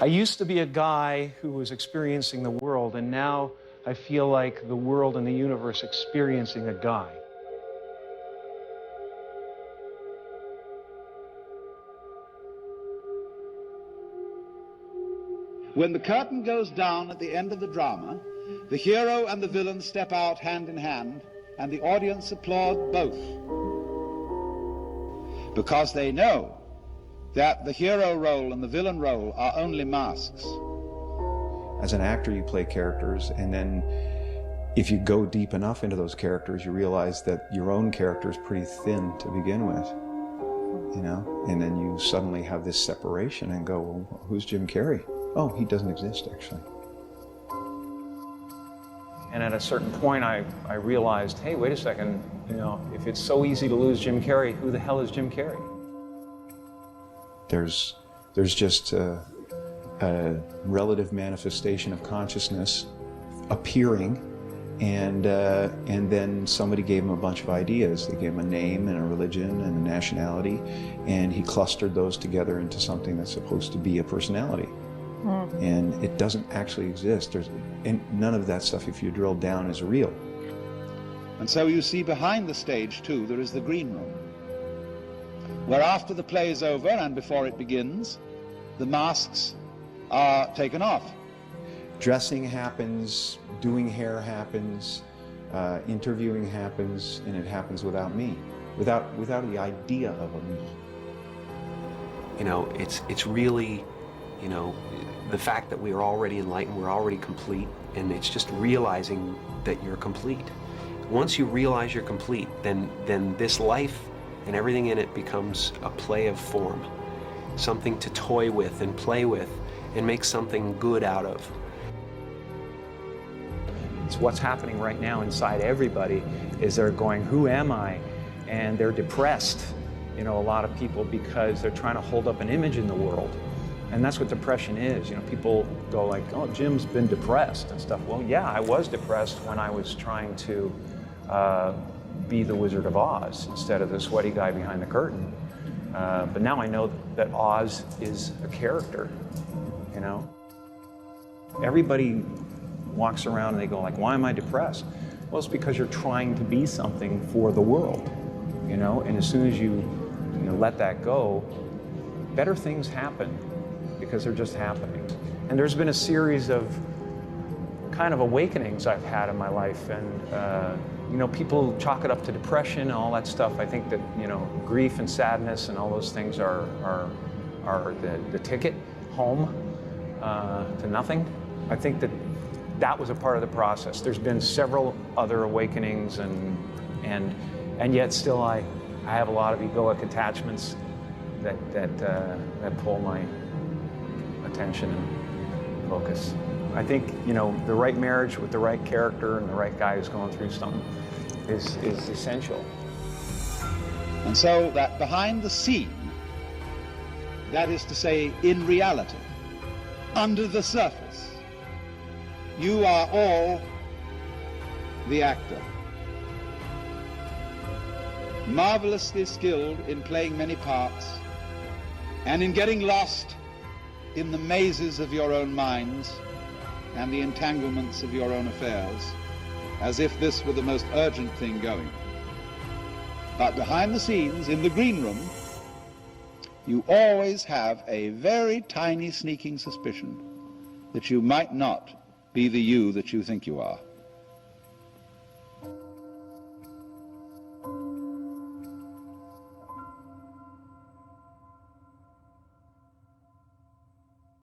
I used to be a guy who was experiencing the world, and now I feel like the world and the universe experiencing a guy. When the curtain goes down at the end of the drama, the hero and the villain step out hand in hand, and the audience applaud both. Because they know that the hero role and the villain role are only masks. As an actor, you play characters, and then if you go deep enough into those characters, you realize that your own character is pretty thin to begin with, you know? And then you suddenly have this separation and go, well, who's Jim Carrey? Oh, he doesn't exist, actually. And at a certain point, I realized, hey, wait a second, you know, if it's so easy to lose Jim Carrey, who the hell is Jim Carrey? There's just a relative manifestation of consciousness appearing, and then somebody gave him a bunch of ideas. They gave him a name and a religion and a nationality, and he clustered those together into something that's supposed to be a personality. And it doesn't actually exist. And none of that stuff, if you drill down, is real. And so you see behind the stage, too, there is the green room, where after the play is over and before it begins, the masks are taken off. Dressing happens, doing hair happens, interviewing happens, and it happens without me, without the idea of a me. You know, it's really, you know, the fact that we are already enlightened, we're already complete, and it's just realizing that you're complete. Once you realize you're complete, then this life and everything in it becomes a play of form, something to toy with and play with and make something good out of. It's what's happening right now inside everybody is they're going, who am I? And they're depressed, you know, a lot of people, because they're trying to hold up an image in the world. And that's what depression is. You know, people go like, oh, Jim's been depressed and stuff. Well, yeah, I was depressed when I was trying to be the Wizard of Oz instead of the sweaty guy behind the curtain. But now I know that Oz is a character, you know. Everybody walks around and they go like, why am I depressed? Well, it's because you're trying to be something for the world, you know. And as soon as you let that go, better things happen, because they're just happening. And there's been a series of kind of awakenings I've had in my life, and you know, people chalk it up to depression and all that stuff. I think that, you know, grief and sadness and all those things are the ticket home to nothing. I think that was a part of the process. There's been several other awakenings, and yet still I have a lot of egoic attachments that pull my attention and focus. I think, you know, the right marriage with the right character and the right guy who's going through something is essential. And so that behind the scene, that is to say, in reality, under the surface, you are all the actor, marvelously skilled in playing many parts and in getting lost in the mazes of your own minds and the entanglements of your own affairs, as if this were the most urgent thing going. But behind the scenes, in the green room, you always have a very tiny sneaking suspicion that you might not be the you that you think you are.